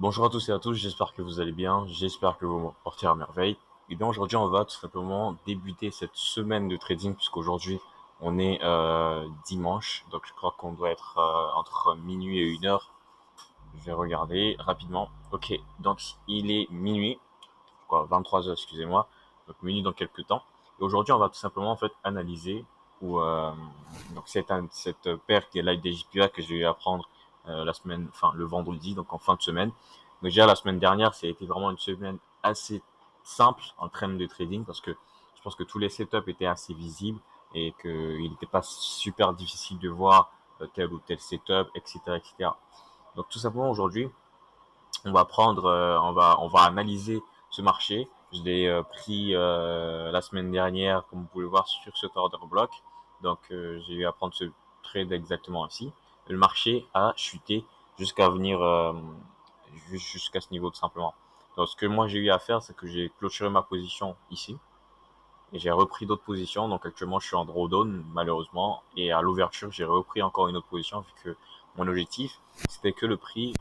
Bonjour à tous et à tous, j'espère que vous allez bien, j'espère que vous vous portez à merveille. Et bien aujourd'hui, on va tout simplement débuter cette semaine de trading puisqu'aujourd'hui, on est dimanche, donc je crois qu'on doit être entre minuit et 1 heure. Je vais regarder rapidement. Ok, donc il est minuit, quoi, 23 heures, excusez-moi, donc minuit dans quelques temps. Et aujourd'hui, on va tout simplement en fait analyser ou donc cette paire qui est live des JPA que j'ai eu à prendre la semaine, enfin le vendredi, donc en fin de semaine. Donc déjà la semaine dernière, ça a été vraiment une semaine assez simple en termes de trading parce que je pense que tous les setups étaient assez visibles et qu'il n'était pas super difficile de voir tel ou tel setup, etc., etc. Donc tout simplement aujourd'hui, on va prendre, on va analyser ce marché. Je l'ai pris la semaine dernière, comme vous pouvez le voir sur cet order block. Donc, j'ai eu à prendre ce trade exactement ici. Le marché a chuté jusqu'à venir jusqu'à ce niveau tout simplement. Donc, ce que moi j'ai eu à faire, c'est que j'ai clôturé ma position ici et j'ai repris d'autres positions. Donc, actuellement, je suis en drawdown malheureusement et à l'ouverture, j'ai repris encore une autre position vu que mon objectif, c'était que le prix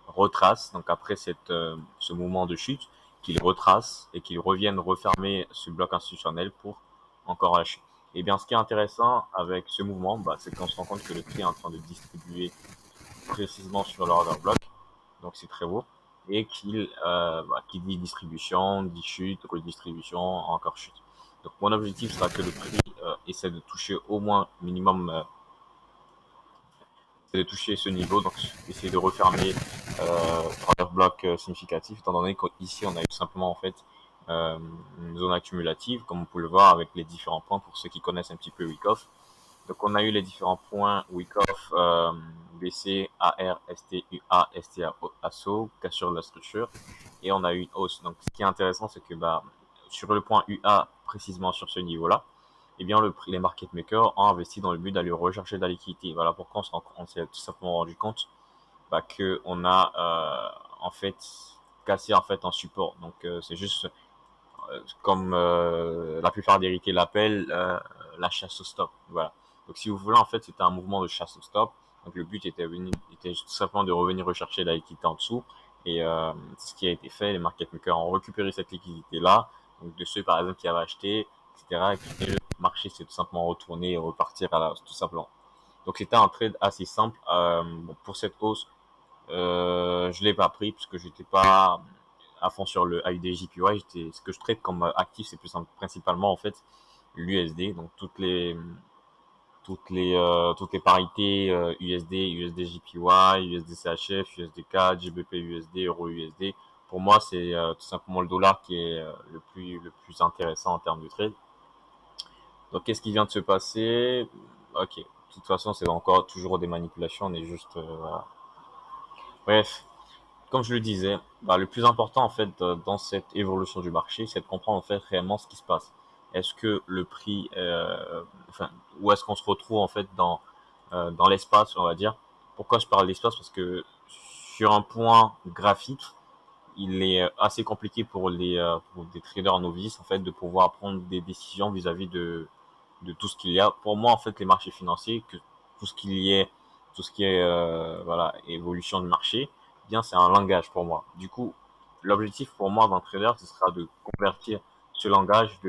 retrace, donc après ce mouvement de chute, qu'il retrace et qu'il revienne refermer ce bloc institutionnel pour encore lâcher. Et bien, ce qui est intéressant avec ce mouvement, c'est qu'on se rend compte que le prix est en train de distribuer précisément sur l'order bloc, donc c'est très beau, et qui dit distribution, dit chute, redistribution, encore chute. Donc mon objectif sera que le prix essaie de toucher au moins minimum de toucher ce niveau, donc essayer de refermer trois blocs significatifs, étant donné qu'ici on a eu tout simplement en fait une zone accumulative, comme vous pouvez le voir avec les différents points pour ceux qui connaissent un petit peu Wyckoff. Donc on a eu les différents points Wyckoff, BC, AR, ST, UA, ST, ASSO, cassure de la structure, et on a eu une hausse. Donc ce qui est intéressant, c'est que sur le point UA, précisément sur ce niveau-là, eh bien, les market makers ont investi dans le but d'aller rechercher de la liquidité. Voilà pourquoi on s'est tout simplement rendu compte qu'on a en fait cassé en fait un support. Donc c'est juste comme la plupart des ricains l'appellent la chasse au stop. Voilà. Donc si vous voulez en fait c'était un mouvement de chasse au stop. Donc le but était tout simplement de revenir rechercher la liquidité en dessous. Et ce qui a été fait, les market makers ont récupéré cette liquidité là. Donc de ceux par exemple qui avaient acheté, etc. Et le marché s'est tout simplement retourné et repartir à la hausse, tout simplement. Donc c'était un trade assez simple. Bon, pour cette hausse, je l'ai pas pris parce que j'étais pas à fond sur le IDJPY. Ce que je traite comme actif, c'est principalement en fait l'USD, donc toutes les parités USD, USD-JPY, USD-CHF, USD-CAD, GBP USD, Euro USD. Pour moi, c'est tout simplement le dollar qui est le plus intéressant en termes de trade. Donc, qu'est-ce qui vient de se passer? Ok, de toute façon, c'est encore toujours des manipulations, on est juste voilà. Bref, comme je le disais, le plus important en fait dans cette évolution du marché, c'est de comprendre en fait réellement ce qui se passe. Est-ce que le prix, enfin, où est-ce qu'on se retrouve en fait dans l'espace, on va dire. Pourquoi je parle d'espace? Parce que sur un point graphique, il est assez compliqué pour des traders novices en fait de pouvoir prendre des décisions vis-à-vis de tout ce qu'il y a. Pour moi, en fait, les marchés financiers, que tout ce qu'il y ait, tout ce qui est voilà évolution du marché, eh bien c'est un langage pour moi. Du coup, l'objectif pour moi d'un trader, ce sera de convertir ce langage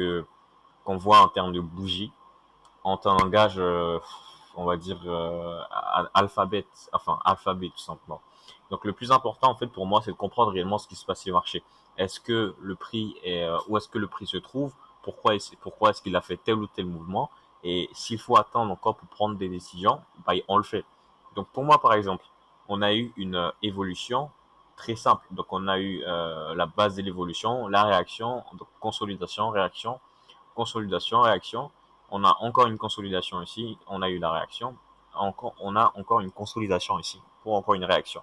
qu'on voit en termes de bougies en un langage, on va dire alphabet, enfin alphabet tout simplement. Donc le plus important en fait pour moi, c'est de comprendre réellement ce qui se passe sur le marché. Est-ce que le prix est où est-ce que le prix se trouve? Pourquoi est-ce qu'il a fait tel ou tel mouvement? Et s'il faut attendre encore pour prendre des décisions, on le fait. Donc pour moi par exemple, on a eu une évolution très simple. Donc on a eu la base de l'évolution, la réaction, donc consolidation, réaction. On a encore une consolidation ici, on a eu la réaction. On a encore une consolidation ici pour encore une réaction.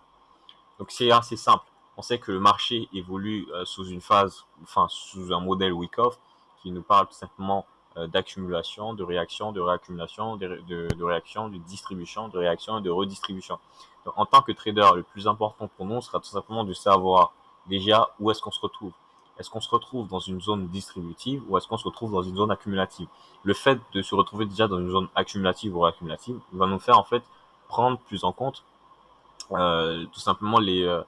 Donc c'est assez simple. On sait que le marché évolue sous une phase, enfin sous un modèle Wyckoff qui nous parle tout simplement d'accumulation, de réaction, de réaccumulation, de réaction, de distribution, de réaction et de redistribution. Donc, en tant que trader, le plus important pour nous sera tout simplement de savoir déjà où est-ce qu'on se retrouve. Est-ce qu'on se retrouve dans une zone distributive ou est-ce qu'on se retrouve dans une zone accumulative? Le fait de se retrouver déjà dans une zone accumulative ou réaccumulative va nous faire en fait prendre plus en compte tout simplement la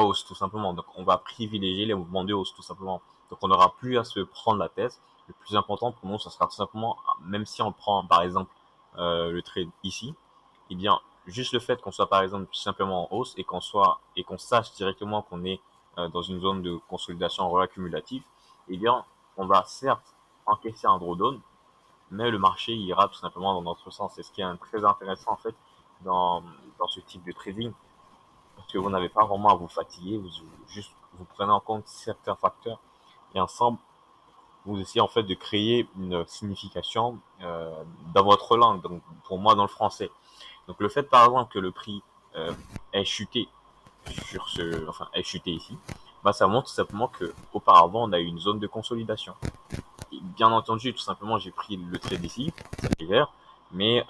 hausse, tout simplement. Donc, on va privilégier les mouvements de hausse, tout simplement. Donc, on n'aura plus à se prendre la tête. Le plus important pour nous, ça sera tout simplement, même si on prend, par exemple, le trade ici, eh bien, juste le fait qu'on soit, par exemple, simplement en hausse et qu'on sache directement qu'on est dans une zone de consolidation réaccumulative, eh bien, on va certes encaisser un drawdown, mais le marché ira tout simplement dans notre sens. C'est ce qui est très intéressant, en fait, dans, dans ce type de trading, parce que vous n'avez pas vraiment à vous fatiguer, juste vous prenez en compte certains facteurs et ensemble, vous essayez en fait de créer une signification dans votre langue, donc pour moi dans le français. Donc le fait par exemple que le prix ait chuté ait chuté ici, bah, ça montre tout simplement que auparavant on a eu une zone de consolidation. Et bien entendu, tout simplement, j'ai pris le trade ici, ça fait vert, mais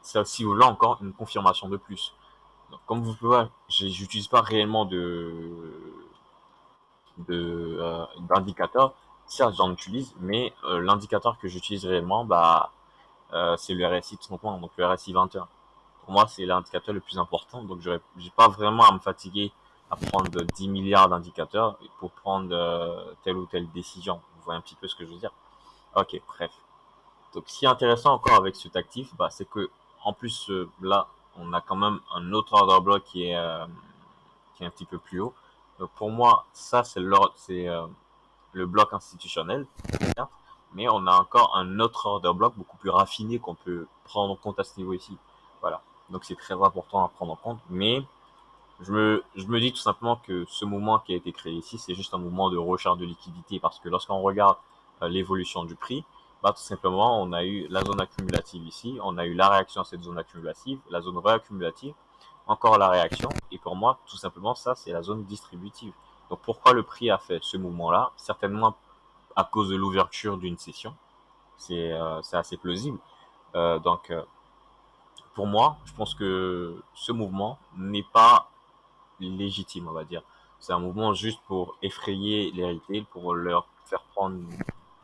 ça aussi là encore une confirmation de plus. Donc, comme vous pouvez voir, j'utilise pas réellement d'indicateur. Certes, j'en utilise, mais l'indicateur que j'utilise réellement, bah, c'est le RSI tout simplement, donc le RSI 21. Pour moi, c'est l'indicateur le plus important, donc j'ai pas vraiment à me fatiguer à prendre 10 milliards d'indicateurs pour prendre telle ou telle décision. Vous voyez un petit peu ce que je veux dire? Ok, bref. Donc, ce qui est intéressant encore avec cet actif, bah, c'est que en plus là, on a quand même un autre order block qui est un petit peu plus haut. Donc pour moi, ça c'est le bloc institutionnel, certes, mais on a encore un autre order block beaucoup plus raffiné qu'on peut prendre en compte à ce niveau ici. Voilà. Donc c'est très important à prendre en compte. Mais je me dis tout simplement que ce mouvement qui a été créé ici, c'est juste un mouvement de recharge de liquidité parce que lorsqu'on regarde l'évolution du prix, bah, tout simplement, on a eu la zone accumulative ici, on a eu la réaction à cette zone accumulative, la zone réaccumulative, encore la réaction, et pour moi, tout simplement, ça, c'est la zone distributive. Donc pourquoi le prix a fait ce mouvement-là? Certainement à cause de l'ouverture d'une session, c'est assez plausible. Donc, pour moi, je pense que ce mouvement n'est pas légitime, on va dire. C'est un mouvement juste pour effrayer les retail, pour leur faire prendre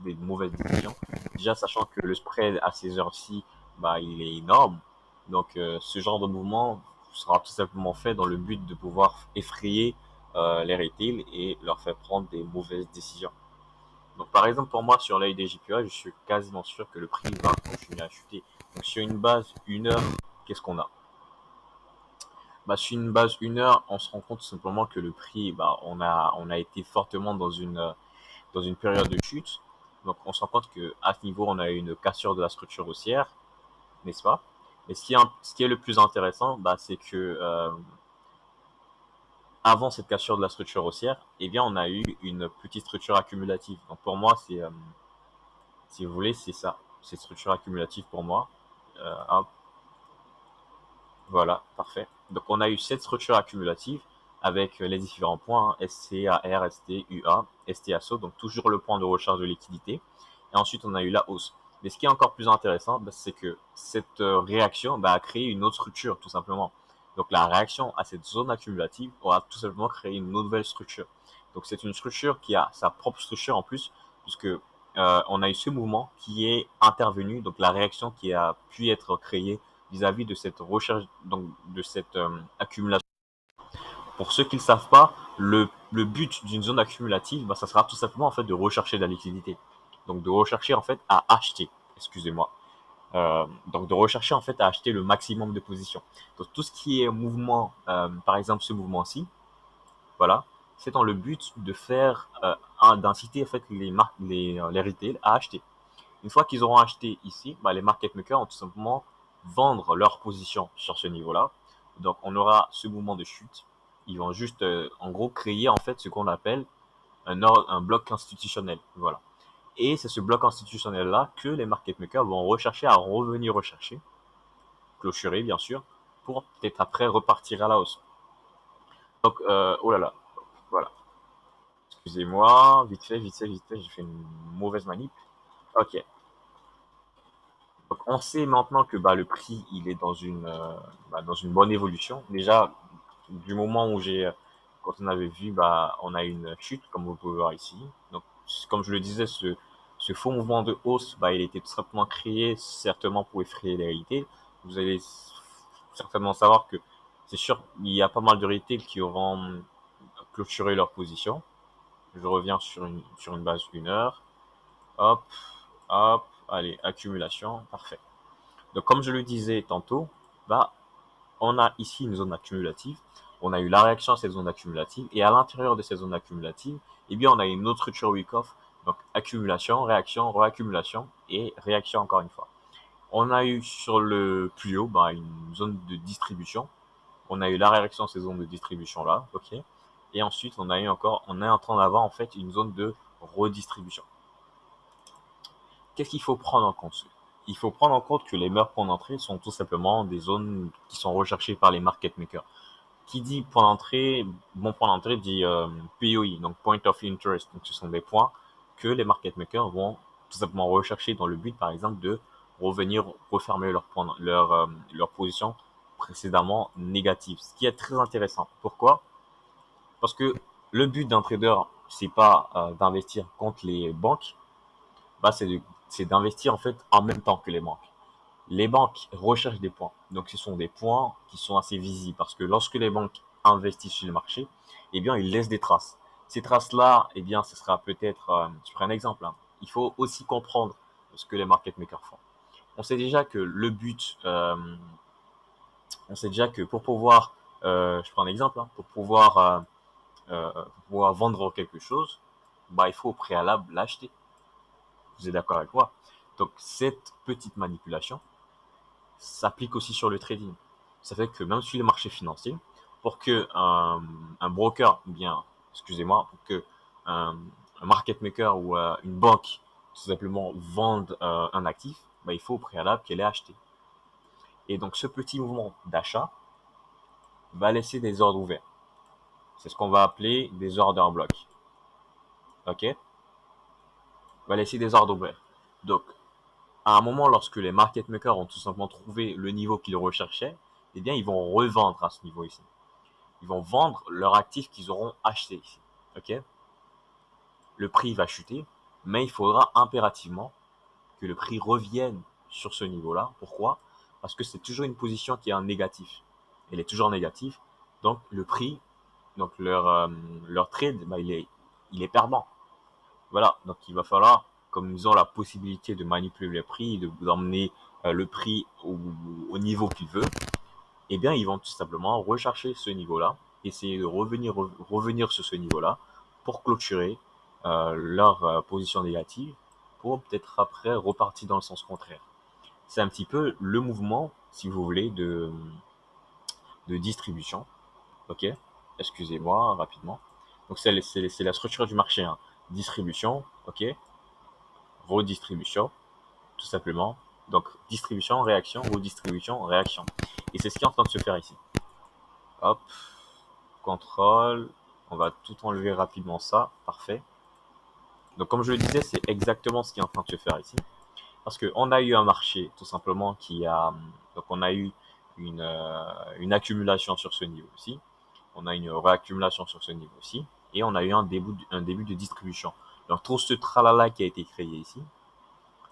des mauvaises décisions. Déjà, sachant que le spread à ces heures-ci, bah, il est énorme. Donc, ce genre de mouvement sera tout simplement fait dans le but de pouvoir effrayer les retail et leur faire prendre des mauvaises décisions. Donc, par exemple, pour moi, sur l'œil des JPA, je suis quasiment sûr que le prix va continuer à chuter. Donc, sur une base 1 heure, qu'est-ce qu'on a? Bah, sur une base 1 heure, on se rend compte tout simplement que le prix, bah, on a été fortement dans une période de chute. Donc, on se rend compte qu'à ce niveau, on a eu une cassure de la structure haussière, n'est-ce pas? Et ce qui est le plus intéressant, bah, c'est que avant cette cassure de la structure haussière, eh bien, on a eu une petite structure accumulative. Donc, pour moi, si vous voulez, c'est ça. Cette structure accumulative pour moi. Hop, voilà, parfait. Donc, on a eu cette structure accumulative avec les différents points, hein, SC, AR, ST, UA, ST, ASO, donc toujours le point de recharge de liquidité. Et ensuite, on a eu la hausse. Mais ce qui est encore plus intéressant, bah, c'est que cette réaction bah, a créé une autre structure, tout simplement. Donc, la réaction à cette zone accumulative aura tout simplement créé une nouvelle structure. Donc, c'est une structure qui a sa propre structure en plus, puisque on a eu ce mouvement qui est intervenu, donc la réaction qui a pu être créée vis-à-vis de cette recherche, donc de cette accumulation. Pour ceux qui ne le savent pas, le but d'une zone accumulative, bah, ça sera tout simplement en fait de rechercher de la liquidité. Donc de rechercher en fait à acheter, excusez-moi. Donc de rechercher en fait à acheter le maximum de positions. Donc tout ce qui est mouvement, par exemple ce mouvement-ci, voilà, c'est dans le but de faire, d'inciter en fait les retail à acheter. Une fois qu'ils auront acheté ici, bah, les market makers vont tout simplement vendre leur position sur ce niveau-là. Donc, on aura ce mouvement de chute. Ils vont juste, en gros, créer en fait ce qu'on appelle un bloc institutionnel. Voilà. Et c'est ce bloc institutionnel-là que les market makers vont rechercher à revenir rechercher, clôturer bien sûr, pour peut-être après repartir à la hausse. Donc, oh là là, voilà. Excusez-moi, vite fait, j'ai fait une mauvaise manip. Ok. Donc, on sait maintenant que bah, le prix, il est dans une bonne évolution. Déjà, du moment où quand on avait vu, bah, on a une chute, comme vous pouvez voir ici. Donc, comme je le disais, ce faux mouvement de hausse, bah, il était tout simplement créé, certainement pour effrayer les réalités. Vous allez certainement savoir que c'est sûr, il y a pas mal de retail qui auront clôturé leur position. Je reviens sur une base 1 heure. Hop, hop, allez, accumulation, parfait. Donc, comme je le disais tantôt, bah, on a ici une zone accumulative. On a eu la réaction à cette zone accumulative. Et à l'intérieur de cette zone accumulative, eh bien, on a une autre structure Wyckoff. Donc, accumulation, réaction, réaccumulation et réaction encore une fois. On a eu sur le plus haut bah, une zone de distribution. On a eu la réaction à ces zones de distribution là, ok. Et ensuite, on est en train d'avoir en fait une zone de redistribution. Qu'est-ce qu'il faut prendre en compte? Il faut prendre en compte que les meilleurs points d'entrée sont tout simplement des zones qui sont recherchées par les market makers. Qui dit point d'entrée, bon point d'entrée dit POI, donc Point of Interest. Donc ce sont des points que les market makers vont tout simplement rechercher dans le but, par exemple, de revenir refermer leur position précédemment négative. Ce qui est très intéressant. Pourquoi? Parce que le but d'un trader, c'est pas d'investir contre les banques, bah, c'est d'investir en fait en même temps que les banques. Les banques recherchent des points. Donc, ce sont des points qui sont assez visibles parce que lorsque les banques investissent sur le marché, eh bien, ils laissent des traces. Ces traces-là, eh bien, ce sera peut-être, je prends un exemple, hein. Il faut aussi comprendre ce que les market makers font. On sait déjà que le but, on sait déjà que pour pouvoir, je prends un exemple, hein, pour pouvoir vendre quelque chose, bah, il faut au préalable l'acheter. Vous êtes d'accord avec moi? Donc, cette petite manipulation s'applique aussi sur le trading. Ça fait que même sur les marchés financiers, pour que un broker, bien, excusez-moi, pour que un market maker ou une banque tout simplement vende un actif, bah, il faut au préalable qu'elle ait acheté. Et donc, ce petit mouvement d'achat va laisser des ordres ouverts. C'est ce qu'on va appeler des order blocks. OK? Va laisser des ordres ouverts. Donc, à un moment, lorsque les market makers ont tout simplement trouvé le niveau qu'ils recherchaient, eh bien, ils vont revendre à ce niveau ici. Ils vont vendre leur actif qu'ils auront acheté ici. OK? Le prix va chuter, mais il faudra impérativement que le prix revienne sur ce niveau-là. Pourquoi? Parce que c'est toujours une position qui est en négatif. Elle est toujours négative. Donc, le prix, donc leur trade, bah, il est perdant. Voilà, donc il va falloir, comme ils ont la possibilité de manipuler le prix, de vous emmener le prix au niveau qu'ils veulent, eh bien, ils vont tout simplement rechercher ce niveau-là, essayer de revenir sur ce niveau-là pour clôturer leur position négative, pour peut-être après repartir dans le sens contraire. C'est un petit peu le mouvement, si vous voulez, de distribution. OK? Excusez-moi rapidement. Donc, c'est la structure du marché, hein. Distribution, OK? Redistribution, tout simplement. Donc, distribution, réaction, redistribution, réaction. Et c'est ce qui est en train de se faire ici. Hop, contrôle. On va tout enlever rapidement ça. Parfait. Donc, comme je le disais, c'est exactement ce qui est en train de se faire ici. Parce qu'on a eu un marché, tout simplement, qui a. Donc, on a eu une accumulation sur ce niveau-ci. On a une réaccumulation sur ce niveau-ci. Et on a eu un début de distribution. Donc, tout ce tralala qui a été créé ici,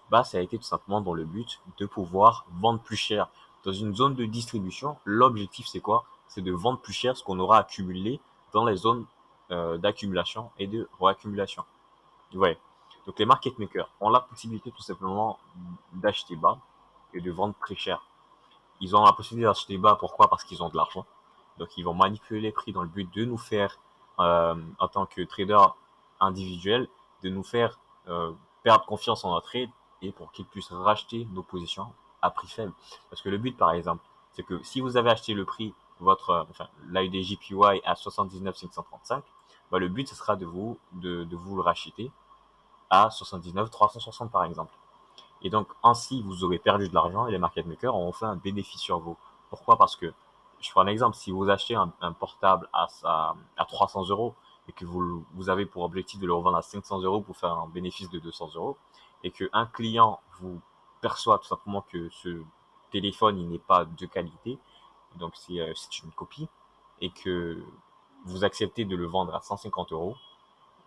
bah, ça a été tout simplement dans le but de pouvoir vendre plus cher. Dans une zone de distribution, l'objectif, c'est quoi? C'est de vendre plus cher ce qu'on aura accumulé dans les zones d'accumulation et de réaccumulation. Ouais. Donc, les market makers ont la possibilité tout simplement d'acheter bas et de vendre très cher. Ils ont la possibilité d'acheter bas, pourquoi? Parce qu'ils ont de l'argent. Donc, ils vont manipuler les prix dans le but de nous faire, en tant que trader individuel, de nous faire perdre confiance en notre trade et pour qu'ils puissent racheter nos positions à prix faible. Parce que le but, par exemple, c'est que si vous avez acheté le prix, enfin, l'AUD à 79 535, bah, le but, ce sera de vous le racheter à 79 360 par exemple. Et donc, ainsi, vous aurez perdu de l'argent et les market makers auront fait un bénéfice sur vous. Pourquoi? Parce que, je prends un exemple, si vous achetez un portable à 300 euros et que vous avez pour objectif de le revendre à 500 euros pour faire un bénéfice de 200 euros, et qu'un client vous perçoit tout simplement que ce téléphone il n'est pas de qualité, donc c'est une copie, et que vous acceptez de le vendre à 150 euros,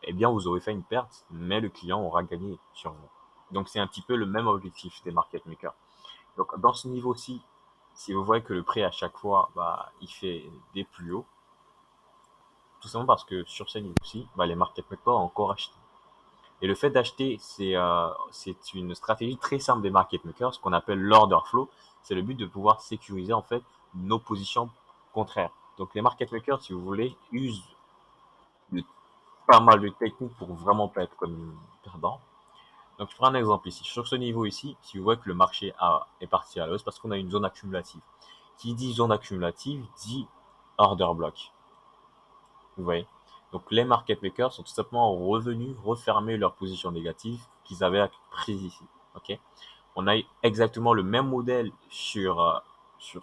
eh bien, vous aurez fait une perte, mais le client aura gagné sur vous. Donc, c'est un petit peu le même objectif des market makers. Donc, dans ce niveau-ci, si vous voyez que le prix à chaque fois, bah, il fait des plus hauts, tout simplement parce que sur ces niveaux-ci, bah, les market makers ont encore acheté. Et le fait d'acheter, c'est une stratégie très simple des market makers, ce qu'on appelle l'order flow. C'est le but de pouvoir sécuriser en fait nos positions contraires. Donc les market makers, si vous voulez, usent de pas mal de techniques pour vraiment pas être comme perdant. Donc je prends un exemple ici. Sur ce niveau ici, si vous voyez que le marché est parti à la hausse parce qu'on a une zone accumulative. Qui dit zone accumulative dit order block. Vous voyez. Donc les market makers sont tout simplement revenus refermer leur position négative qu'ils avaient prise ici. Ok. On a exactement le même modèle sur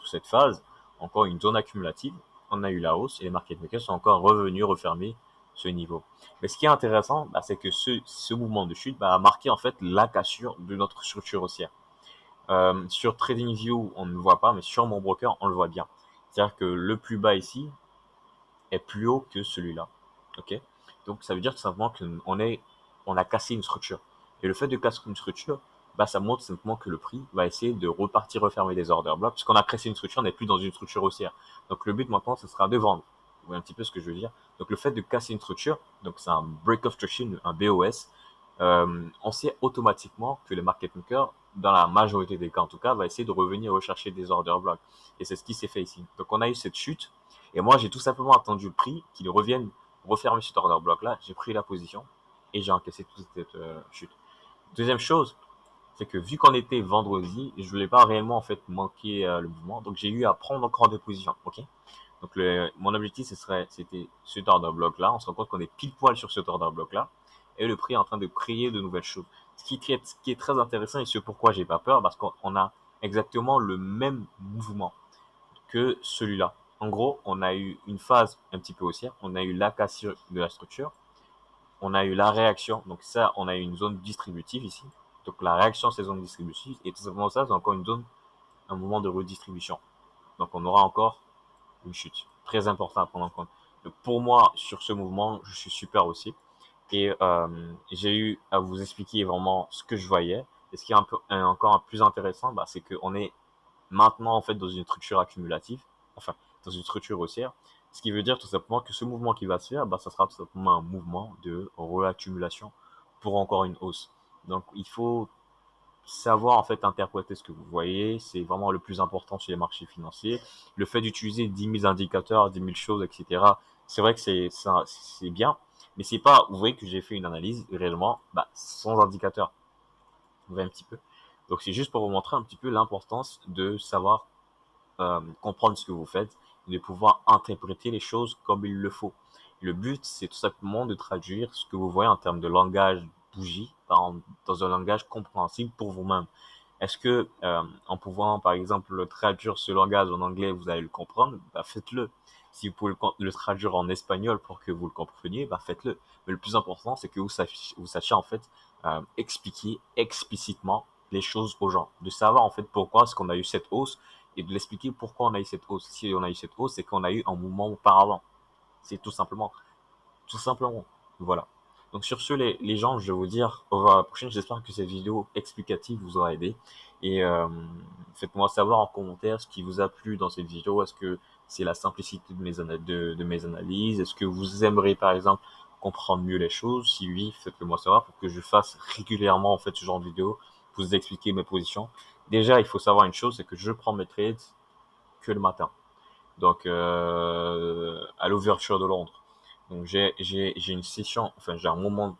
cette phase, encore une zone accumulative. On a eu la hausse et les market makers sont encore revenus refermer ce niveau. Mais ce qui est intéressant, bah, c'est que ce mouvement de chute bah, a marqué en fait la cassure de notre structure haussière. Sur TradingView, on ne le voit pas, mais sur mon broker, on le voit bien. C'est-à-dire que le plus bas ici est plus haut que celui-là. Ok. Donc ça veut dire tout simplement on a cassé une structure. Et le fait de casser une structure, bah, ça montre simplement que le prix va essayer de repartir refermer des order blocks, puisqu'on a cassé une structure, on n'est plus dans une structure haussière. Donc le but maintenant, ce sera de vendre. Vous voyez un petit peu ce que je veux dire. Donc le fait de casser une structure, donc c'est un break of structure, un BOS, on sait automatiquement que le market maker, dans la majorité des cas en tout cas, va essayer de revenir rechercher des order blocks. Et c'est ce qui s'est fait ici. Donc on a eu cette chute, et moi j'ai tout simplement attendu le prix qu'il revienne refermer cet order block là. J'ai pris la position et j'ai encaissé toute cette chute. Deuxième chose, c'est que vu qu'on était vendredi, je voulais pas réellement en fait manquer le mouvement, donc j'ai eu à prendre encore des positions. Ok. Donc mon objectif c'était cet order block là. On se rend compte qu'on est pile poil sur cet order block là et le prix est en train de créer de nouvelles choses. Ce qui est très intéressant et ce pourquoi j'ai pas peur, parce qu'on a exactement le même mouvement que celui-là. En gros, on a eu une phase un petit peu haussière, on a eu la cassure de la structure, on a eu la réaction, donc ça, on a eu une zone distributive ici. Donc la réaction, c'est zone distributive, et tout simplement ça, c'est encore une zone, un mouvement de redistribution. Donc on aura encore une chute. Très important à prendre en compte. Donc pour moi, sur ce mouvement, je suis super aussi. Et j'ai eu à vous expliquer vraiment ce que je voyais. Et ce qui est encore plus intéressant, bah, c'est qu'on est maintenant en fait dans une structure accumulative, enfin dans une structure haussière, ce qui veut dire tout simplement que ce mouvement qui va se faire, bah, ça sera tout simplement un mouvement de réaccumulation pour encore une hausse. Donc il faut savoir en fait interpréter ce que vous voyez, c'est vraiment le plus important sur les marchés financiers. Le fait d'utiliser 10 000 indicateurs, 10 000 choses, etc., c'est vrai que c'est bien, mais c'est pas, vous voyez que j'ai fait une analyse réellement bah, sans indicateur. Vous voyez un petit peu. Donc c'est juste pour vous montrer un petit peu l'importance de savoir comprendre ce que vous faites et de pouvoir interpréter les choses comme il le faut. Le but, c'est tout simplement de traduire ce que vous voyez en termes de langage bougie dans un langage compréhensible pour vous-même. Est-ce que, en pouvant, par exemple, traduire ce langage en anglais, vous allez le comprendre? Bah, faites-le. Si vous pouvez le traduire en espagnol pour que vous le compreniez, bah, faites-le. Mais le plus important, c'est que vous sachiez en fait expliquer explicitement les choses aux gens, de savoir en fait pourquoi est-ce qu'on a eu cette hausse et de l'expliquer pourquoi on a eu cette hausse. Si on a eu cette hausse, c'est qu'on a eu un mouvement auparavant. C'est tout simplement. Tout simplement. Voilà. Donc sur ce, les gens, je vais vous dire au revoir à la prochaine. J'espère que cette vidéo explicative vous aura aidé. Et faites-moi savoir en commentaire ce qui vous a plu dans cette vidéo. Est-ce que c'est la simplicité de mes analyses? Est-ce que vous aimeriez par exemple comprendre mieux les choses? Si oui, faites-le moi savoir pour que je fasse régulièrement en fait ce genre de vidéo, vous expliquer mes positions. Déjà, il faut savoir une chose, c'est que je prends mes trades que le matin. Donc à l'ouverture de Londres. Donc j'ai une session, enfin j'ai un moment,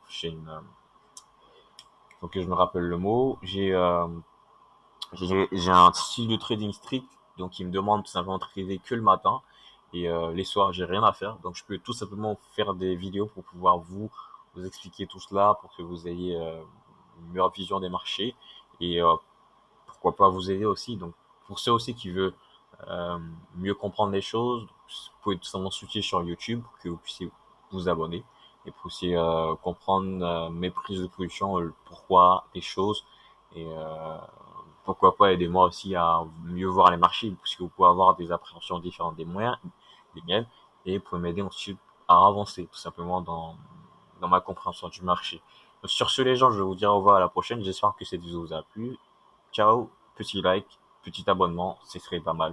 faut que je me rappelle le mot, j'ai un style de trading strict, donc il me demande tout simplement de trader que le matin, et les soirs j'ai rien à faire, donc je peux tout simplement faire des vidéos pour pouvoir vous expliquer tout cela, pour que vous ayez une meilleure vision des marchés, et pourquoi pas vous aider aussi. Donc pour ceux aussi qui veulent euh, mieux comprendre les choses, vous pouvez tout simplement switcher sur YouTube pour que vous puissiez vous abonner et pour aussi comprendre mes prises de position, pourquoi des choses, et pourquoi pas aidez-moi aussi à mieux voir les marchés, puisque vous pouvez avoir des appréhensions différentes des miennes, et vous pouvez m'aider ensuite à avancer tout simplement dans ma compréhension du marché. Donc, sur ce les gens, je vais vous dire au revoir à la prochaine. J'espère que cette vidéo vous a plu. Ciao, petit like. petit abonnement, ce serait pas mal.